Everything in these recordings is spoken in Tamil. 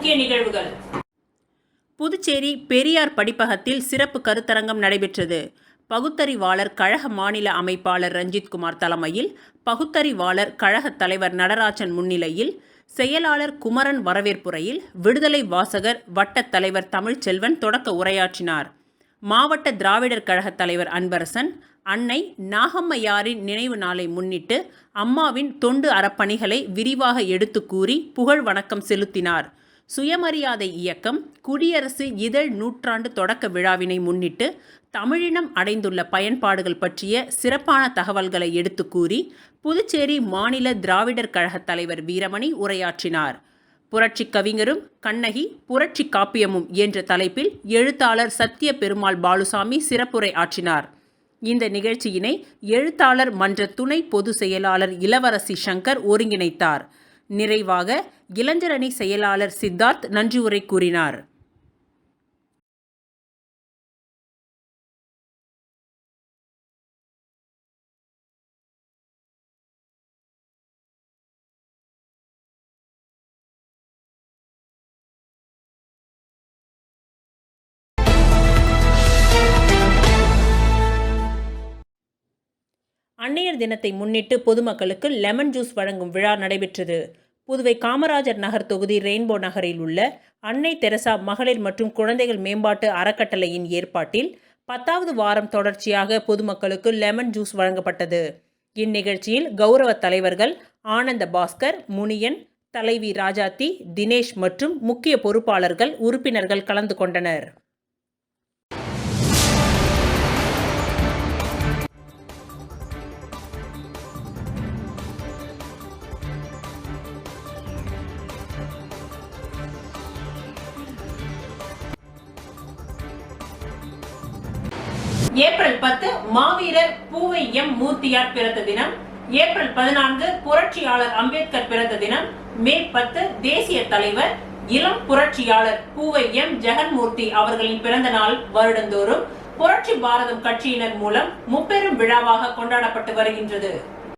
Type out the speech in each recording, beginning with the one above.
முக்கிய நிகழ்வுகள். புதுச்சேரி பெரியார் படிப்பகத்தில் சிறப்பு கருத்தரங்கம் நடைபெற்றது. பகுத்தறிவாளர் கழக மாநில அமைப்பாளர் ரஞ்சித்குமார் தலைமையில், பகுத்தறிவாளர் கழக தலைவர் நடராஜன் முன்னிலையில், செயலாளர் குமரன் வரவேற்புரையில், விடுதலை வாசகர் வட்டத் தலைவர் தமிழ்ச்செல்வன் தொடக்க உரையாற்றினார். மாவட்ட திராவிடர் கழக தலைவர் அன்பரசன், அன்னை நாகம்மையாரின் நினைவு நாளை முன்னிட்டு அம்மாவின் தொண்டு அறப்பணிகளை விரிவாக எடுத்து கூறி புகழ் வணக்கம் செலுத்தினார். சுயமரியாதை இயக்கம் குடியரசு இதழ் நூற்றாண்டு தொடக்க விழாவினை முன்னிட்டு தமிழினம் அடைந்துள்ள பயன்பாடுகள் பற்றிய சிறப்பான தகவல்களை எடுத்து கூறி புதுச்சேரி மாநில திராவிடர் கழக தலைவர் வீரமணி உரையாற்றினார். புரட்சி கவிஞரும் கண்ணகி புரட்சி காப்பியமும் என்ற தலைப்பில் எழுத்தாளர் சத்திய பெருமாள் பாலுசாமி சிறப்புரை ஆற்றினார். இந்த நிகழ்ச்சியினை எழுத்தாளர் மன்ற துணை பொதுச் செயலாளர் இளவரசி சங்கர் ஒருங்கிணைத்தார். நிறைவாக இளைஞரணி செயலாளர் சித்தார்த் நன்றி உரை கூறினார். அன்னையர் தினத்தை முன்னிட்டு பொதுமக்களுக்கு லெமன் ஜூஸ் வழங்கும் விழா நடைபெற்றது. புதுவை காமராஜர் நகர் தொகுதி ரெயின்போ நகரில் உள்ள அன்னை தெரசா மகளிர் மற்றும் குழந்தைகள் மேம்பாட்டு அறக்கட்டளையின் ஏற்பாட்டில் 10வது வாரம் தொடர்ச்சியாக பொதுமக்களுக்கு லெமன் ஜூஸ் வழங்கப்பட்டது. இந்நிகழ்ச்சியில் கௌரவ தலைவர்கள் ஆனந்த பாஸ்கர், முனியன், தலைவி ராஜாத்தி, தினேஷ் மற்றும் முக்கிய பொறுப்பாளர்கள், உறுப்பினர்கள் கலந்து கொண்டனர். ஏப்ரல் 10 மாவீரர் பூவை எம் மூர்த்தியார் பிறந்த தினம். ஏப்ரல் 14 புரட்சியாளர் அம்பேத்கர் பிறந்த தினம். மே 10 தேசிய தலைவர் இளம் புரட்சியாளர் பூவை எம் ஜெகன்மூர்த்தி அவர்களின் பிறந்த நாள் வருடந்தோறும் புரட்சி பாரதம் கட்சியினர் மூலம் முப்பெரும் விழாவாக கொண்டாடப்பட்டு வருகின்றது.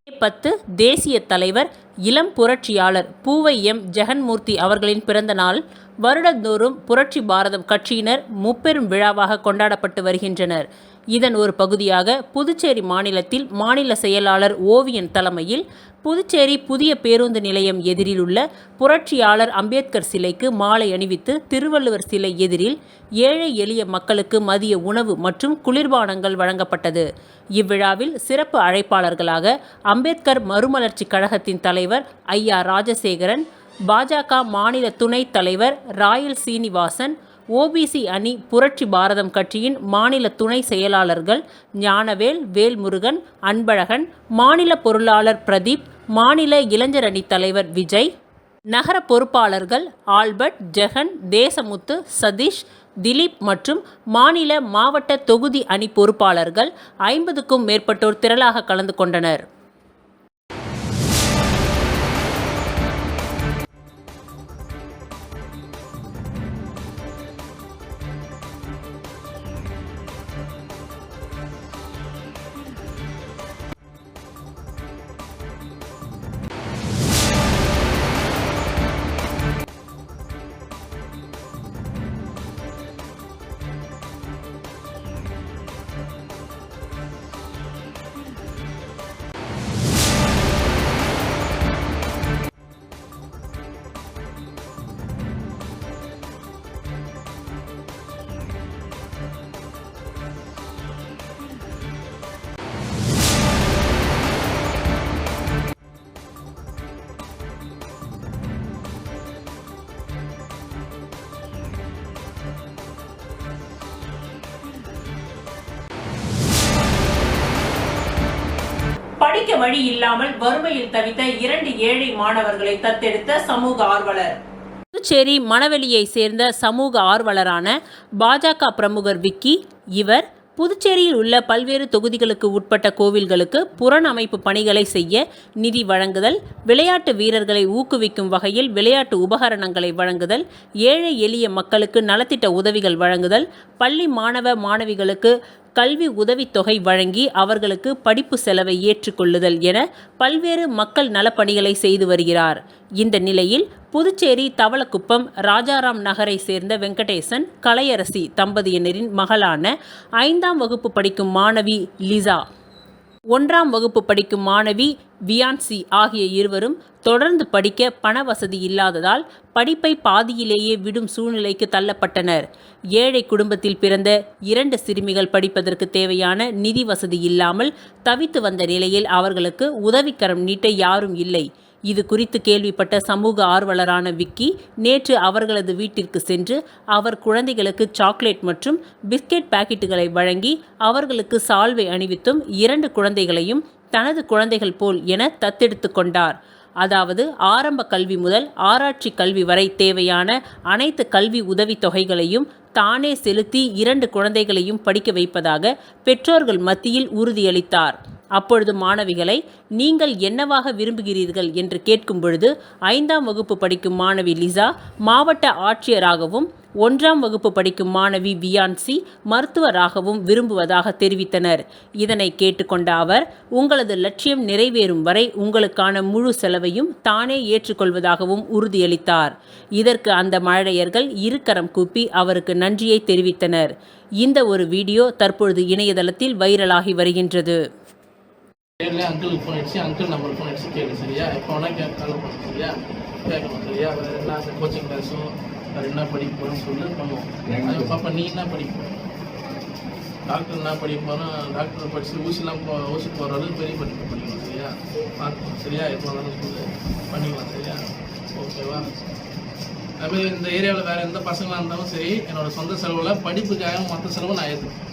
மே 10 தேசிய தலைவர் இளம் புரட்சியாளர் பூவை எம் ஜெகன்மூர்த்தி அவர்களின் பிறந்த நாள் வருடந்தோறும் புரட்சி பாரதம் கட்சியினர் முப்பெரும் விழாவாக கொண்டாடப்பட்டு வருகின்றனர். இதன் ஒரு பகுதியாக புதுச்சேரி மாநிலத்தில் மாநில செயலாளர் ஓவியன் தலைமையில் புதுச்சேரி புதிய பேருந்து நிலையம் எதிரில் உள்ள புரட்சியாளர் அம்பேத்கர் சிலைக்கு மாலை அணிவித்து திருவள்ளுவர் சிலை எதிரில் ஏழை எளிய மக்களுக்கு மதிய உணவு மற்றும் குளிர்பானங்கள் வழங்கப்பட்டது. இவ்விழாவில் சிறப்பு அழைப்பாளர்களாக அம்பேத்கர் மறுமலர்ச்சி கழகத்தின் தலைவர் ஐயா ராஜசேகரன், பாஜக மாநில துணைத் தலைவர் ராயல் சீனிவாசன், ஓபிசி அணி புரட்சி பாரதம் கட்சியின் மாநில துணை செயலாளர்கள் ஞானவேல், வேல்முருகன், அன்பழகன், மாநில பொருளாளர் பிரதீப், மாநில இளைஞர் அணி தலைவர் விஜய், நகர பொறுப்பாளர்கள் ஆல்பர்ட், ஜெகன், தேசமுத்து, சதீஷ், திலீப் மற்றும் மாநில மாவட்ட தொகுதி அணி பொறுப்பாளர்கள் 50க்கும் மேற்பட்டோர் திரளாக கலந்து கொண்டனர். படிக்க வழி இல்லாமல் வறுமையில் தவித்த 2 ஏழை மாணவர்களை தத்தெடுத்த சமூக ஆர்வலர். புதுச்சேரி மணவெளியை சேர்ந்த சமூக ஆர்வலரான பாஜக பிரமுகர் விக்கி. இவர் புதுச்சேரியில் உள்ள பல்வேறு தொகுதிகளுக்கு உட்பட்ட கோவில்களுக்கு புறணமைப்பு பணிகளை செய்ய நிதி வழங்குதல், விளையாட்டு வீரர்களை ஊக்குவிக்கும் வகையில் விளையாட்டு உபகரணங்களை வழங்குதல், ஏழை எளிய மக்களுக்கு நலத்திட்ட உதவிகள் வழங்குதல், பள்ளி மாணவ மாணவிகளுக்கு கல்வி உதவித்தொகை வழங்கி அவர்களுக்கு படிப்பு செலவை ஏற்றுக்கொள்ளுதல் என பல்வேறு மக்கள் நலப்பணிகளை செய்து வருகிறார். இந்த நிலையில் புதுச்சேரி தவளக்குப்பம் ராஜாராம் நகரை சேர்ந்த வெங்கடேசன், கலையரசி தம்பதியினரின் மகளான 5ஆம் வகுப்பு படிக்கும் மாணவி லிசா, 1ஆம் வகுப்பு படிக்கும் மாணவி வியான்சி ஆகிய இருவரும் தொடர்ந்து படிக்க பண வசதி இல்லாததால் படிப்பை பாதியிலேயே விடும் சூழ்நிலைக்கு தள்ளப்பட்டனர். ஏழை குடும்பத்தில் பிறந்த 2 சிறுமிகள் படிப்பதற்கு தேவையான நிதி வசதி இல்லாமல் தவித்து வந்த நிலையில் அவர்களுக்கு உதவிக்கரம் நீட்ட யாரும் இல்லை. இது குறித்து கேள்விப்பட்ட சமூக ஆர்வலரான விக்கி நேற்று அவர்களது வீட்டிற்கு சென்று அவர் குழந்தைகளுக்கு சாக்லேட் மற்றும் பிஸ்கெட் பாக்கெட்டுகளை வழங்கி அவர்களுக்கு சால்வை அணிவித்தும் 2 குழந்தைகளையும் தனது குழந்தைகள் போல் என தத்தெடுத்து கொண்டார். அதாவது ஆரம்ப கல்வி முதல் ஆராய்ச்சி கல்வி வரை தேவையான அனைத்து கல்வி உதவித் தொகைகளையும் தானே செலுத்தி 2 குழந்தைகளையும் படிக்க வைப்பதாக பெற்றோர்கள் மத்தியில் உறுதியளித்தார். அப்பொழுது மாணவிகளை நீங்கள் என்னவாக விரும்புகிறீர்கள் என்று கேட்கும் பொழுது 5ஆம் வகுப்பு படிக்கும் மாணவி லிசா மாவட்ட ஆட்சியராகவும் 1ஆம் வகுப்பு படிக்கும் மாணவி வியான்சி மருத்துவராகவும் விரும்புவதாக தெரிவித்தனர். இதனை கேட்டுக்கொண்ட அவர், உங்களது லட்சியம் நிறைவேறும் வரை உங்களுக்கான முழு செலவையும் தானே ஏற்றுக்கொள்வதாகவும் உறுதியளித்தார். இதற்கு அந்த மழலையர்கள் இருக்கரம் கூப்பி அவருக்கு நன்றியை தெரிவித்தனர். இந்த ஒரு வீடியோ தற்பொழுது இணையதளத்தில் வைரலாகி வருகின்றது. அங்கிளுக்கு ஃபோன் அடிச்சு அங்கிள் நம்பர் ஃபோன் அடிச்சு கேட்கு, சரியா? எப்போ வேணால் கேட்கணும், சரியா? கேட்கணும், சரியா? வேறு என்ன கோச்சிங் கிளாஸும் வேறு என்ன படிக்க போகிறோன்னு சொல்லி பண்ணுவோம். அது பாப்பா நீ என்ன படிக்க போகிற? டாக்டர் என்ன படிக்க போகிறோம்? டாக்டர் படிச்சு ஊசி போகிற அளவுக்கு பெரிய படிப்பு படிக்கணும், சரியா? பார்க்கணும், சரியா? எப்போ வந்தாலும் சொல்லு, பண்ணிக்கலாம், சரியா? ஓகேவா? அதுமாதிரி இந்த ஏரியாவில் வேறு எந்த பசங்களாக இருந்தாலும் சரி, என்னோடய சொந்த செலவில் படிப்புக்காக மற்ற செலவு நான் ஏற்றுக்கேன்.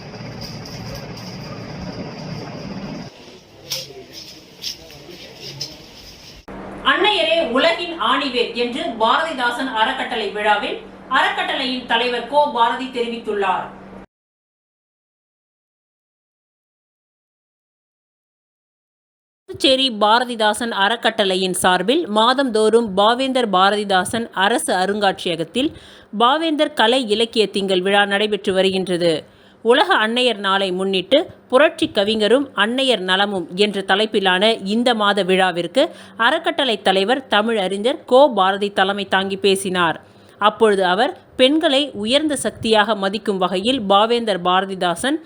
அன்னையரே உலகின் ஆணிவேர் என்று பாரதிதாசன் அறக்கட்டளை விழாவில் அறக்கட்டளையின் தலைவர் கோ பாரதி தெரிவித்துள்ளார். புதுச்சேரி பாரதிதாசன் அறக்கட்டளையின் சார்பில் மாதந்தோறும் பாவேந்தர் பாரதிதாசன் அரசு அருங்காட்சியகத்தில் பாவேந்தர் கலை இலக்கிய திங்கள் விழா நடைபெற்று வருகின்றது. உலக அன்னையர் நாளை முன்னிட்டு புரட்சி கவிஞரும் அன்னையர் நலமும் என்ற தலைப்பிலான இந்த மாத விழாவிற்கு அறக்கட்டளை தலைவர் தமிழறிஞர் கோ பாரதி தலைமை தாங்கி பேசினார். அப்பொழுது அவர், பெண்களை உயர்ந்த சக்தியாக மதிக்கும் வகையில் பாவேந்தர் பாரதிதாசன்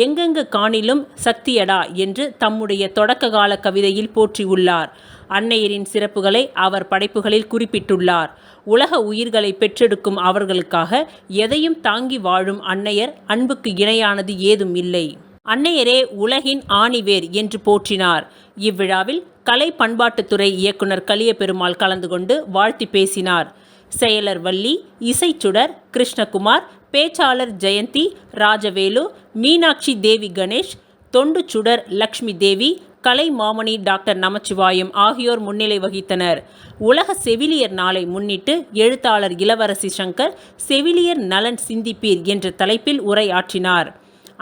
எங்கெங்கு காணிலும் சக்தியடா என்று தம்முடைய தொடக்க கால கவிதையில் போற்றியுள்ளார். அன்னையரின் சிறப்புகளை அவர் படைப்புகளில் குறிப்பிட்டுள்ளார். உலக உயிர்களை பெற்றெடுக்கும் அவர்களுக்காக எதையும் தாங்கி வாழும் அன்னையர் அன்புக்கு இணையானது ஏதும் இல்லை. அன்னையரே உலகின் ஆணிவேர் என்று போற்றினார். இவ்விழாவில் கலை பண்பாட்டுத்துறை இயக்குனர் கலியபெருமாள் கலந்து கொண்டு வாழ்த்தி பேசினார். செயலர் வள்ளி, இசைச்சுடர் கிருஷ்ணகுமார், பேச்சாளர் ஜெயந்தி, ராஜவேலு, மீனாட்சி தேவி கணேஷ், தொண்டு சுடர் லக்ஷ்மி தேவி, கலை மாமணி டாக்டர் நமச்சிவாயம் ஆகியோர் முன்னிலை வகித்தனர். உலக செவிலியர் நாளை முன்னிட்டு எழுத்தாளர் இளவரசி சங்கர் செவிலியர் நலன் சிந்திப்பீர் என்ற தலைப்பில் உரையாற்றினார்.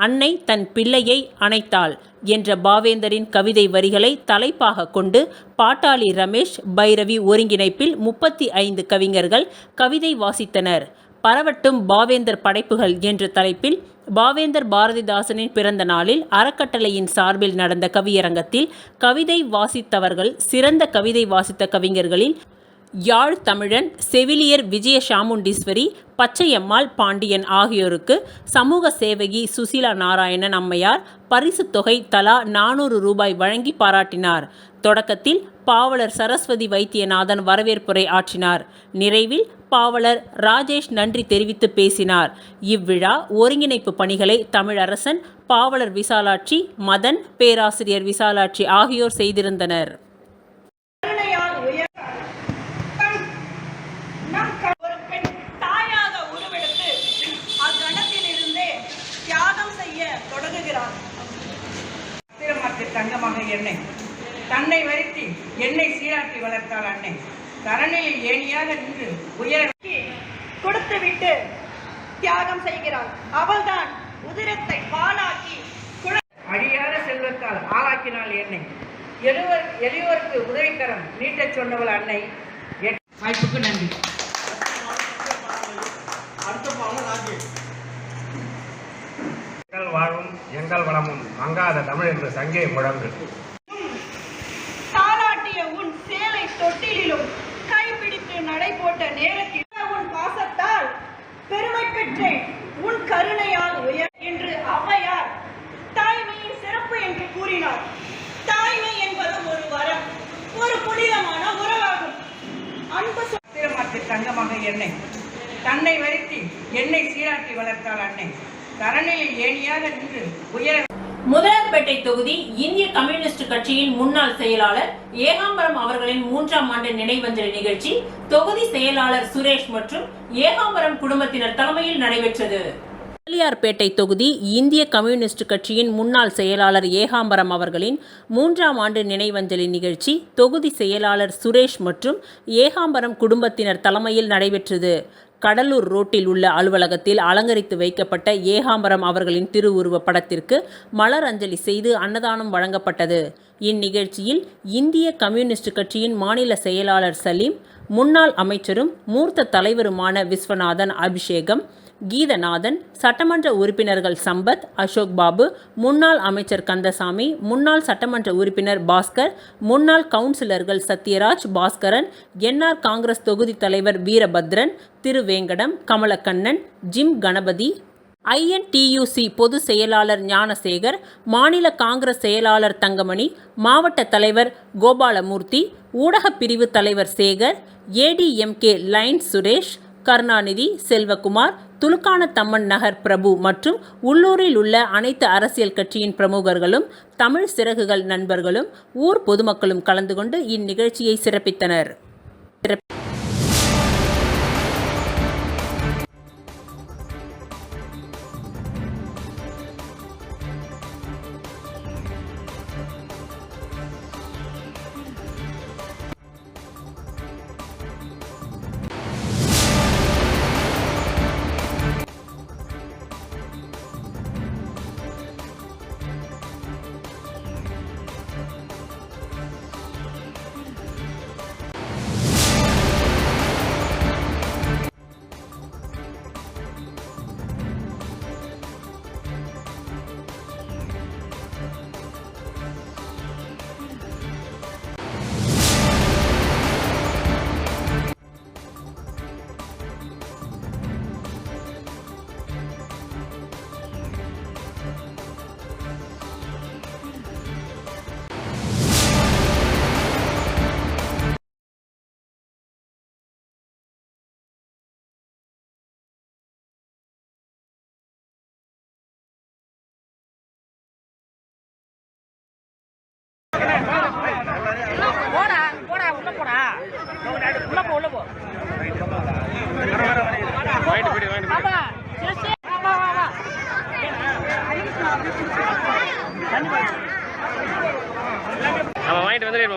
அன்னை தன் பிள்ளையை அணைத்தாள் என்ற பாவேந்தரின் கவிதை வரிகளை தலைப்பாக கொண்டு பாட்டாளி ரமேஷ் பைரவி ஒருங்கிணைப்பில் 35 கவிஞர்கள் கவிதை வாசித்தனர். பரவட்டும் பாவேந்தர் படைப்புகள் என்ற தலைப்பில் பாவேந்தர் பாரதிதாசனின் பிறந்த நாளில் அறக்கட்டளையின் சார்பில் நடந்த கவியரங்கத்தில் கவிதை வாசித்தவர்கள் சிறந்த கவிதை வாசித்த கவிஞர்களில் யாழ் தமிழன், செவிலியர் விஜய சாமுண்டீஸ்வரி, பச்சையம்மாள் பாண்டியன் ஆகியோருக்கு சமூக சேவகி சுசீலா நாராயணன் அம்மையார் பரிசு தொகை தலா 400 ரூபாய் வழங்கி பாராட்டினார். தொடக்கத்தில் பாவலர் சரஸ்வதி வைத்தியநாதன் வரவேற்புரை ஆற்றினார். நிறைவில் பாவலர் ராஜேஷ் நன்றி தெரிவித்து பேசினார். இவ்விழா ஒருங்கிணைப்பு பணிகளை தமிழரசன், பாவலர் விசாலாட்சி, மதன், பேராசிரியர் விசாலாட்சி ஆகியோர் செய்திருந்தனர். தங்கமாக என்னை தன்னை வருத்தி என்னை சீராட்டி வளர்த்தாள் அன்னை. தரணியில் ஏணியாக நின்று உயர கொடுத்துவிட்டு தியாகம் செய்கிறாள். அவள்தான் உதிரத்தை பாலாக்கி அழியாத செல்வத்தால் ஆளாக்கினாள் என்னை. எளியோருக்கு உதவிக்கரம் நீட்டச் சொன்னவள் அன்னை. வாய்ப்புக்கு நன்றி. எங்கள் வாழ்வும் எங்கள் வளமும் மங்காத தமிழ் என்று சங்கே முழங்கு. தாலாட்டிய உன் சேலை தொட்டிலும் கைப்பிடித்து நடைபோட நேரத்தில் உன் பாசத்தால் பெருமை பெற்றேன், உன் கருணையால் உயர் என்று ஔவையார் தாய்மையின் சிறப்பு என்று கூறினார். தாய்மை என்பது ஒரு வரம், ஒரு புனிதமான உறவாகும். அன்பு திருமாட்டு தங்கமாக என்னை தன்னை வருத்தி என்னை சீராட்டி வளர்த்தாள் அன்னை. தரணியில் ஏணியாக நின்று உயர முதலார்பேட்டை தொகுதி இந்திய கம்யூனிஸ்ட் கட்சியின் முன்னாள் செயலாளர் ஏகாம்பரம் அவர்களின் 3ஆம் ஆண்டு நினைவஞ்சலி நிகழ்ச்சி தொகுதி செயலாளர் சுரேஷ் மற்றும் ஏகாம்பரம் குடும்பத்தினர் தலைமையில் நடைபெற்றது. முதலியார்பேட்டை தொகுதி இந்திய கம்யூனிஸ்ட் கட்சியின் முன்னாள் செயலாளர் ஏகாம்பரம் அவர்களின் 3ஆம் ஆண்டு நினைவஞ்சலி நிகழ்ச்சி தொகுதி செயலாளர் சுரேஷ் மற்றும் ஏகாம்பரம் குடும்பத்தினர் தலைமையில் நடைபெற்றது. கடலூர் ரோட்டில் உள்ள அலுவலகத்தில் அலங்கரித்து வைக்கப்பட்ட ஏகாம்பரம் அவர்களின் திருவுருவப் படத்திற்கு மலர் அஞ்சலி செய்து அன்னதானம் வழங்கப்பட்டது. இந்நிகழ்ச்சியில் இந்திய கம்யூனிஸ்ட் கட்சியின் மாநில செயலாளர் சலீம், முன்னாள் அமைச்சரும் மூர்த்த தலைவருமான விஸ்வநாதன், அபிஷேகம், கீதநாதன், சட்டமன்ற உறுப்பினர்கள் சம்பத், அசோக் பாபு, முன்னாள் அமைச்சர் கந்தசாமி, முன்னாள் சட்டமன்ற உறுப்பினர் பாஸ்கர், முன்னாள் கவுன்சிலர்கள் சத்யராஜ், பாஸ்கரன், என்ஆர் காங்கிரஸ் தொகுதி தலைவர் வீரபத்ரன், திருவேங்கடம், கமலக்கண்ணன், ஜிம் கணபதி, INTUC பொதுச் செயலாளர் ஞானசேகர், மாநில காங்கிரஸ் செயலாளர் தங்கமணி, மாவட்ட தலைவர் கோபாலமூர்த்தி, ஊடகப் பிரிவு தலைவர் சேகர், ADMK லைன் சுரேஷ், கருணாநிதி, செல்வகுமார், துலுக்கானத்தம்மன் நகர் பிரபு மற்றும் உள்ளூரில் உள்ள அனைத்து அரசியல் கட்சியின் பிரமுகர்களும் தமிழ் சிறகுகள் நண்பர்களும் ஊர் பொதுமக்களும் கலந்து கொண்டு இந்நிகழ்ச்சியை சிறப்பித்தனர்.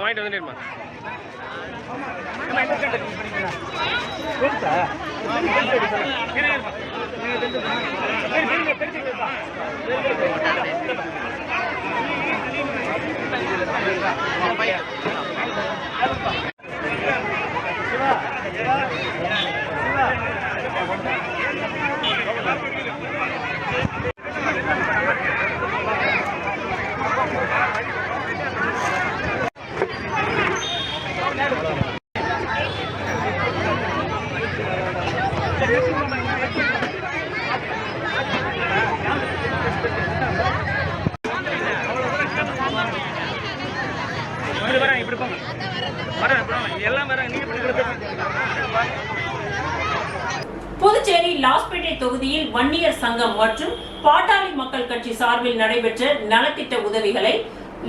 வாங்கிட்டு வந்துடுமா புதுச்சேரி லாஸ்பேட்டை தொகுதியில் வன்னியர் சங்கம் மற்றும் பாட்டாளி மக்கள் கட்சி சார்பில் நடைபெற்ற நலத்திட்ட உதவிகளை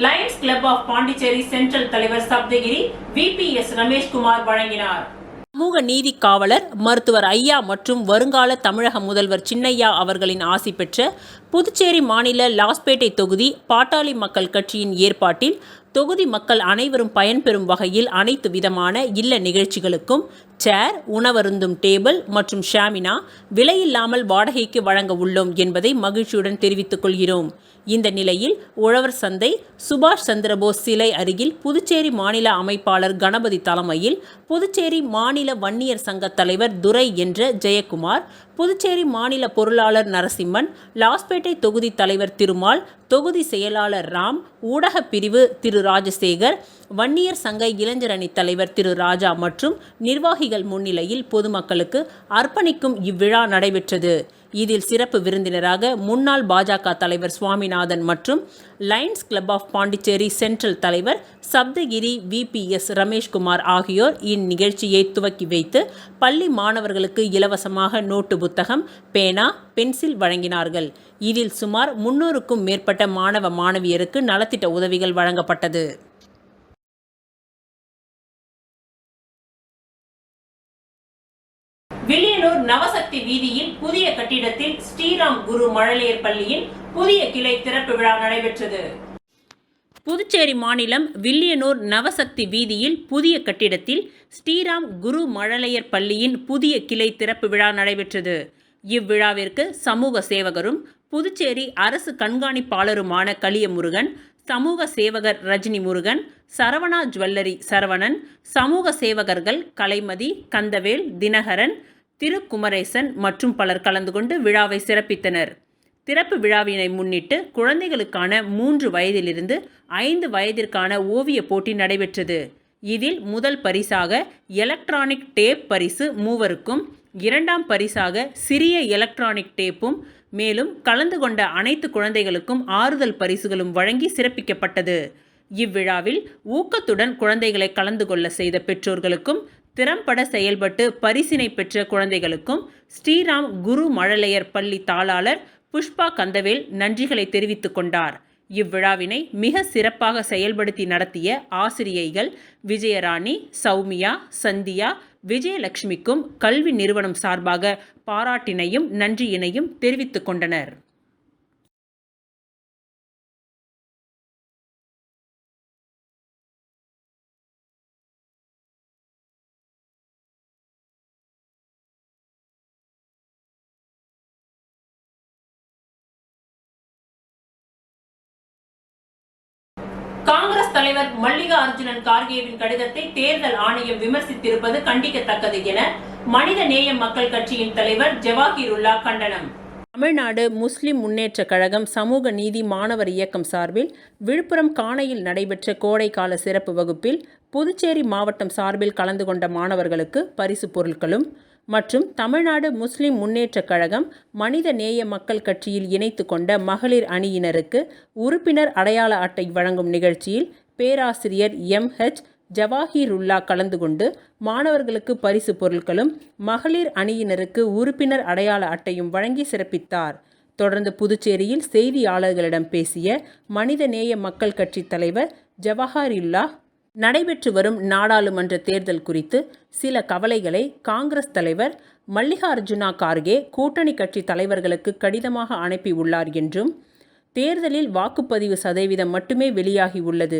Lions Club of Pondicherry Central தலைவர் சப்தகிரி VPS ரமேஷ்குமார் வழங்கினார். சமூக நீதி காவலர் மருத்துவர் ஐயா மற்றும் வருங்கால தமிழக முதல்வர் சின்னையா அவர்களின் ஆசி பெற்ற புதுச்சேரி மாநில லாஸ்பேட்டை தொகுதி பாட்டாளி மக்கள் கட்சியின் ஏற்பாட்டில் தொகுதி மக்கள் அனைவரும் பயன்பெறும் வகையில் அனைத்து விதமான இல்ல நிகழ்ச்சிகளுக்கும் சேர், உணவருந்தும் டேபிள் மற்றும் ஷாமினா விலையில்லாமல் வாடகைக்கு வழங்க உள்ளோம் என்பதை மகிழ்ச்சியுடன் தெரிவித்துக் கொள்கிறோம். இந்த நிலையில் உழவர் சந்தை சுபாஷ் சந்திரபோஸ் சிலை அருகில் புதுச்சேரி மாநில அமைப்பாளர் கணபதி தலைமையில் புதுச்சேரி மாநில வன்னியர் சங்க தலைவர் துரை என்ற ஜெயக்குமார், புதுச்சேரி மாநில பொருளாளர் நரசிம்மன், லாஸ்பேட்டை தொகுதி தலைவர் திருமால், தொகுதி செயலாளர் ராம், ஊடகப் பிரிவு திரு ராஜசேகர், வன்னியர் சங்க இளைஞரணி தலைவர் திரு ராஜா மற்றும் நிர்வாகி நிர்வாகிகள் முன்னிலையில் பொதுமக்களுக்கு அர்ப்பணிக்கும் இவ்விழா நடைபெற்றது. இதில் சிறப்பு விருந்தினராக முன்னாள் பாஜக தலைவர் சுவாமிநாதன் மற்றும் Lions Club of Pondicherry Central தலைவர் சப்தகிரி VPS ரமேஷ்குமார் ஆகியோர் இந்நிகழ்ச்சியை துவக்கி வைத்து பள்ளி மாணவர்களுக்கு இலவசமாக நோட்டு புத்தகம், பேனா, பென்சில் வழங்கினார்கள். இதில் சுமார் 300க்கும் மேற்பட்ட மாணவ மாணவியருக்கு நலத்திட்ட உதவிகள் வழங்கப்பட்டது. வில்லியனூர் நவசக்தி வீதியில் புதிய கட்டிடத்தில் ஸ்ரீராம் குரு மழலையர் பள்ளியின் புதிய கிளை திறப்பு விழா நடைபெற்றது. புதுச்சேரி மாநிலம் வில்லியனூர் நவசக்தி வீதியில் புதிய கட்டிடத்தில் ஸ்ரீராம் குரு மழலையர் பள்ளியின் புதிய கிளை திறப்பு விழா நடைபெற்றது. இவ்விழாவிற்கு சமூக சேவகரும் புதுச்சேரி அரசு கண்காணிப்பாளருமான கலியமுருகன், சமூக சேவகர் ரஜினி முருகன், சரவணா ஜுவல்லரி சரவணன், சமூக சேவகர்கள் கலைமதி, கந்தவேல், தினகரன், திருக்குமரேசன் மற்றும் பலர் கலந்து கொண்டு விழாவை சிறப்பித்தனர். திறப்பு விழாவினை முன்னிட்டு குழந்தைகளுக்கான 3 வயதிலிருந்து 5 வயதிற்கான ஓவிய போட்டி நடைபெற்றது. இதில் முதல் பரிசாக எலக்ட்ரானிக் டேப் பரிசு 3வருக்கும், 2ஆம் பரிசாக சிறிய எலக்ட்ரானிக் டேப்பும், மேலும் கலந்து கொண்ட அனைத்து குழந்தைகளுக்கும் ஆறுதல் பரிசுகளும் வழங்கி சிறப்பிக்கப்பட்டது. இவ்விழாவில் ஊக்கத்துடன் குழந்தைகளை கலந்து கொள்ள செய்த பெற்றோர்களுக்கும், திறம்பட செயல்பட்டு பரிசினை பெற்ற குழந்தைகளுக்கும் ஸ்ரீராம் குரு மழலையர் பள்ளி தாளாளர் புஷ்பா கந்தவேல் நன்றிகளை தெரிவித்துக் கொண்டார். இவ்விழாவினை மிக சிறப்பாக செயல்படுத்தி நடத்திய ஆசிரியைகள் விஜயராணி, சௌமியா, சந்தியா, விஜயலட்சுமிக்கும் கல்வி நிறுவனம் சார்பாக பாராட்டினையும் நன்றியினையும் தெரிவித்துக் கொண்டனர். காங்கிரஸ் தலைவர் மல்லிகா அர்ஜுனன் கார்கேவின் கடிதத்தை தேர்தல் ஆணையம் விமர்சித்திருப்பது கண்டிக்கத்தக்கது என மனித நேய மக்கள் கட்சியின் தலைவர் ஜவாஹிருல்லா கண்டனம். தமிழ்நாடு முஸ்லிம் முன்னேற்ற கழகம் சமூக நீதி மாணவர் இயக்கம் சார்பில் விழுப்புரம் காணையில் நடைபெற்ற கோடைக்கால சிறப்பு வகுப்பில் புதுச்சேரி மாவட்டம் சார்பில் கலந்து கொண்ட மாணவர்களுக்கு பரிசு பொருட்களும் மற்றும் தமிழ்நாடு முஸ்லிம் முன்னேற்ற கழகம் மனித நேய மக்கள் கட்சியில் இணைத்து கொண்ட மகளிர் அணியினருக்கு உறுப்பினர் அடையாள அட்டை வழங்கும் நிகழ்ச்சியில் பேராசிரியர் MH ஜவாஹிருல்லா கலந்து கொண்டு மாணவர்களுக்கு பரிசு பொருட்களும் மகளிர் அணியினருக்கு உறுப்பினர் அடையாள அட்டையும் வழங்கி சிறப்பித்தார். தொடர்ந்து புதுச்சேரியில் செய்தியாளர்களிடம் பேசிய மனிதநேய மக்கள் கட்சி தலைவர் ஜவாஹிருல்லா நடைபெற்று வரும் நாடாளுமன்ற தேர்தல் குறித்து சில கவலைகளை காங்கிரஸ் தலைவர் மல்லிகார்ஜுனா கார்கே கூட்டணி கட்சி தலைவர்களுக்கு கடிதமாக அனுப்பி உள்ளார் என்றும், தேர்தலில் வாக்குப்பதிவு சதவீதம் மட்டுமே வெளியாகி உள்ளது,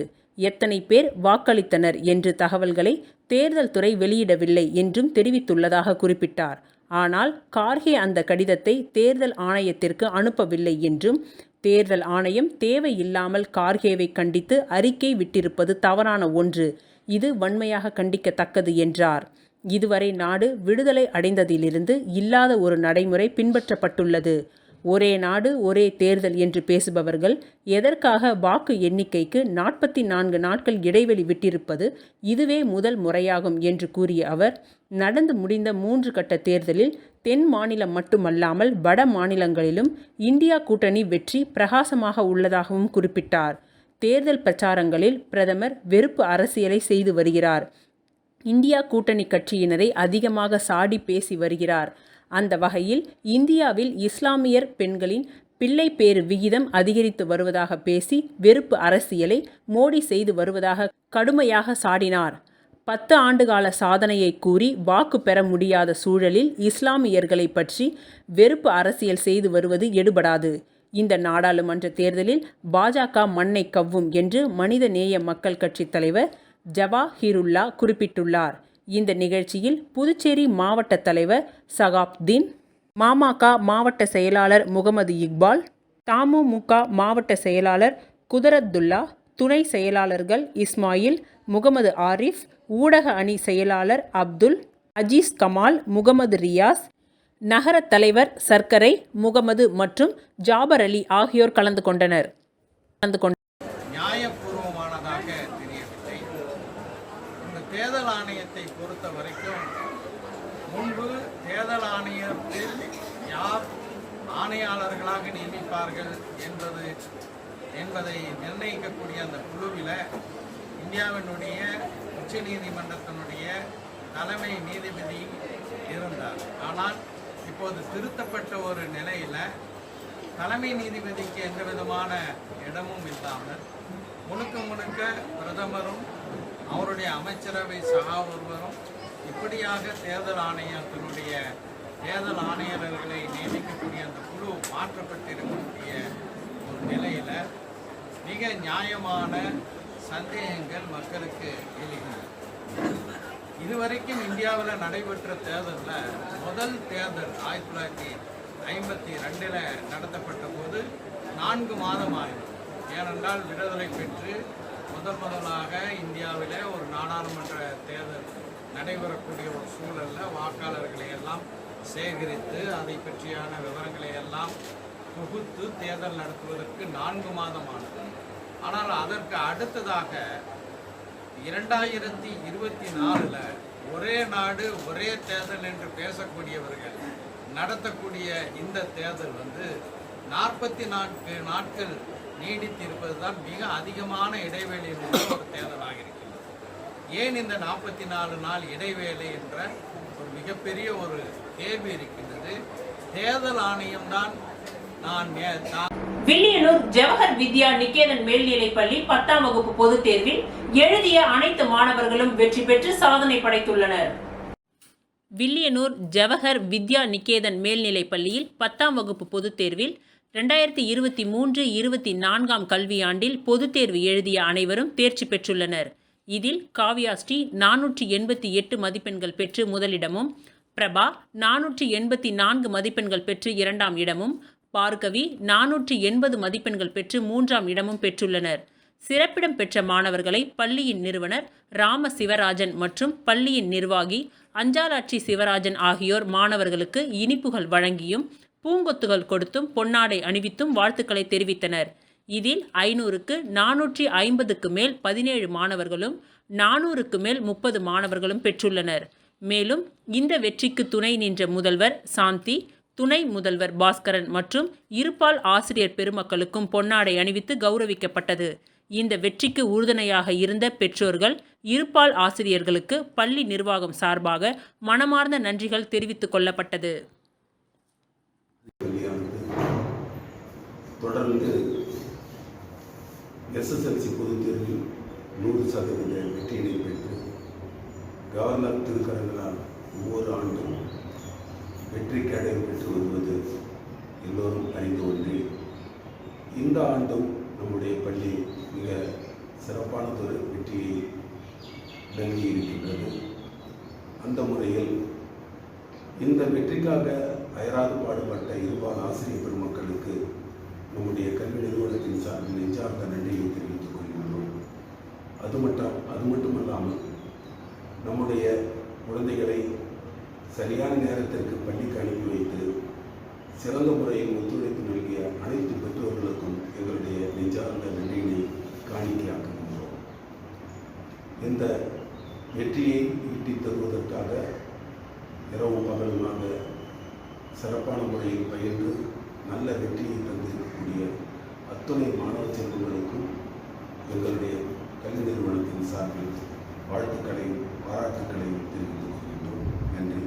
எத்தனை பேர் வாக்களித்தனர் என்று தகவல்களை தேர்தல் துறை வெளியிடவில்லை என்றும் தெரிவித்துள்ளதாக குறிப்பிட்டார். ஆனால் கார்கே அந்த கடிதத்தை தேர்தல் ஆணையத்திற்கு அனுப்பவில்லை என்றும், தேர்தல் ஆணையம் தேவையில்லாமல் கார்கேவை கண்டித்து அறிக்கை விட்டிருப்பது தவறான ஒன்று, இது வன்மையாக கண்டிக்கத்தக்கது என்றார். இதுவரை நாடு விடுதலை அடைந்ததிலிருந்து இல்லாத ஒரு நடைமுறை பின்பற்றப்பட்டுள்ளது. ஒரே நாடு ஒரே தேர்தல் என்று பேசுபவர்கள் எதற்காக வாக்கு எண்ணிக்கைக்கு 44 நாட்கள் இடைவெளி விட்டிருப்பது இதுவே முதல் முறையாகும் என்று கூறிய அவர், நடந்து முடிந்த 3 கட்ட தேர்தலில் தென் மாநிலம் மட்டுமல்லாமல் வட மாநிலங்களிலும் இந்தியா கூட்டணி வெற்றி பிரகாசமாக உள்ளதாகவும் குறிப்பிட்டார். தேர்தல் பிரச்சாரங்களில் பிரதமர் வெறுப்பு அரசியலை செய்து வருகிறார். இந்தியா கூட்டணி கட்சியினரை அதிகமாக சாடி பேசி வருகிறார். அந்த வகையில் இந்தியாவில் இஸ்லாமியர் பெண்களின் பிள்ளை பேறு விகிதம் அதிகரித்து வருவதாக பேசி வெறுப்பு அரசியலை மோடி செய்து வருவதாக கடுமையாக சாடினார். 10 ஆண்டுகால சாதனையை கூறி வாக்கு பெற முடியாத சூழலில் இஸ்லாமியர்களை பற்றி வெறுப்பு அரசியல் செய்து வருவது எடுபடாது. இந்த நாடாளுமன்ற தேர்தலில் பாஜக மண்ணை கவ்வும் என்று மனிதநேய மக்கள் கட்சி தலைவர் ஜவாஹிருல்லா குறிப்பிட்டுள்ளார். இந்த நிகழ்ச்சியில் புதுச்சேரி மாவட்ட தலைவர் சகாப்தீன், மாமக மாவட்ட செயலாளர் முகமது இக்பால், தமுமுக மாவட்ட செயலாளர் குதரத்துல்லா, துணை செயலாளர்கள் இஸ்மாயில், முகமது ஆரிஃப், ஊடக அணி செயலாளர் அப்துல் அஜீஸ் கமால், முகமது ரியாஸ், நகர தலைவர் சர்க்கரை முகமது மற்றும் ஜாபர் அலி ஆகியோர் கலந்து கொண்டனர். நியாயபூர்வமானதாக தெரியவில்லை. இந்த தேர்தல் ஆணையத்தை பொறுத்த வரைக்கும் ஆணையத்தில் யார் ஆணையாளர்களாக நியமிப்பார்கள் என்பதை நிர்ணயிக்கக்கூடிய அந்த குழுவில் இந்தியாவினுடைய உச்ச நீதிமன்றத்தினுடைய தலைமை நீதிபதி இருந்தார். ஆனால் இப்போது திருத்தப்பட்ட ஒரு நிலையில் தலைமை நீதிபதிக்கு எந்த விதமான இடமும் இல்லாமல் முழுக்க பிரதமரும் அவருடைய அமைச்சரவை சகா ஒருவரும் இப்படியாக தேர்தல் ஆணையத்தினுடைய தேர்தல் ஆணையர்களை நியமிக்கக்கூடிய அந்த குழு மாற்றப்பட்டிருக்கக்கூடிய ஒரு நிலையில் மிக நியாயமான சந்தேகங்கள் மக்களுக்கு எழுகின்றன. இதுவரைக்கும் இந்தியாவில் நடைபெற்ற தேர்தலில் முதல் தேர்தல் 1952 நடத்தப்பட்ட போது 4 மாதம் ஆகும். ஏனென்றால் விடுதலை பெற்று முதலாக இந்தியாவில் ஒரு நாடாளுமன்ற தேர்தல் நடைபெறக்கூடிய ஒரு சூழலில் வாக்காளர்களை எல்லாம் சேகரித்து அதை பற்றியான விவரங்களை எல்லாம் தொகுத்து தேர்தல் நடத்துவதற்கு 4 மாதம் ஆனது. ஆனால் அதற்கு அடுத்ததாக 2024 ஒரே நாடு ஒரே தேர்தல் என்று பேசக்கூடியவர்கள் நடத்தக்கூடிய இந்த தேர்தல் 44 நாட்கள் நீடித்திருப்பது தான் மிக அதிகமான இடைவேளையில் உள்ள ஒரு தேர்தலாக இருக்கிறது. ஏன் இந்த 44 நாள் இடைவேளை என்ற ஒரு மிகப்பெரிய ஒரு கேள்வி இருக்கின்றது. தேர்தல் ஆணையம்தான் வில்லியனூர் ஜவஹர் வித்யா நிகேதன் மேல்நிலைப்பள்ளி 10ஆம் வகுப்பு பொதுத் தேர்வில் எழுதிய அனைத்து மாணவர்களும் வெற்றி பெற்று சாதனை படைத்துள்ளனர். வில்லியனூர் ஜவஹர் வித்யா நிகேதன் மேல்நிலைப்பள்ளியில் 10ஆம் வகுப்பு பொதுத் தேர்வில் 2023-24 கல்வியாண்டில் பொதுத் தேர்வு எழுதிய அனைவரும் தேர்ச்சி பெற்றுள்ளனர். இதில் காவ்யா ஸ்ரீ 488 மதிப்பெண்கள் பெற்று முதலிடமும், பிரபா 484 மதிப்பெண்கள் பெற்று 2ஆம் இடமும், பார்கவி 480 மதிப்பெண்கள் பெற்று 3ஆம் இடமும் பெற்றுள்ளனர். சிறப்பிடம் பெற்ற மாணவர்களை பள்ளியின் நிறுவனர் ராம சிவராஜன் மற்றும் பள்ளியின் நிர்வாகி அஞ்சாலாட்சி சிவராஜன் ஆகியோர் மாணவர்களுக்கு இனிப்புகள் வழங்கியும் பூங்கொத்துகள் கொடுத்தும் பொன்னாடை அணிவித்தும் வாழ்த்துக்களை தெரிவித்தனர். இதில் 500க்கு 450க்கு மேல் 17 மாணவர்களும் 400க்கு மேல் 30 மாணவர்களும் பெற்றுள்ளனர். மேலும் இந்த வெற்றிக்கு துணை நின்ற முதல்வர் சாந்தி, துணை முதல்வர் பாஸ்கரன் மற்றும் இருபால் ஆசிரியர் பெருமக்களுக்கும் பொன்னாடை அணிவித்து கௌரவிக்கப்பட்டது. இந்த வெற்றிக்கு உறுதுணையாக இருந்த பெற்றோர்கள், இருபால் ஆசிரியர்களுக்கு பள்ளி நிர்வாகம் சார்பாக மனமார்ந்த நன்றிகள் தெரிவித்துக் கொள்ளப்பட்டது. தொடர்ந்து எஸ்எஸ்எல்சி பொதுத் தேர்வில் 100% வெற்றியினை பெற்று கவர்னர் திருக்கரங்களால் ஒவ்வொரு ஆண்டும் வெற்றி கேடயம் பெற்று வருவது எல்லோரும் அறிந்த ஒன்று. இந்த ஆண்டும் நம்முடைய பள்ளி மிக சிறப்பானதொரு வெற்றியை நல்கியிருக்கின்றது. அந்த முறையில் இந்த வெற்றிக்காக அயராது பாடுபட்ட இருபால் ஆசிரியர் பெருமக்களுக்கு நம்முடைய கல்வி நிறுவனத்தின் சார்பில் நெஞ்சார்ந்த நன்றியை தெரிவித்துக் கொள்கின்றோம். அது மட்டுமல்லாமல் நம்முடைய குழந்தைகளை சரியான நேரத்திற்கு பள்ளிக்கு அனுப்பி வைத்து சிறந்த முறையில் ஒத்துழைப்பு நல்கிய அனைத்து பெற்றோர்களுக்கும் எங்களுடைய நெஞ்சார்ந்த நன்றியினை காணிக்கையாக்குகின்றோம். இந்த வெற்றியை ஈட்டித் தருவதற்காக இரவும் பகலுமாக சிறப்பான முறையில் பயின்று நல்ல வெற்றியை தந்திருக்கக்கூடிய அத்துணை மாணவ செல்வங்களுக்கும் எங்களுடைய கல்வி நிறுவனத்தின் சார்பில் வாழ்த்துக்களையும் பாராட்டுக்களையும் தெரிவித்துக் கொள்கின்றோம். நன்றி.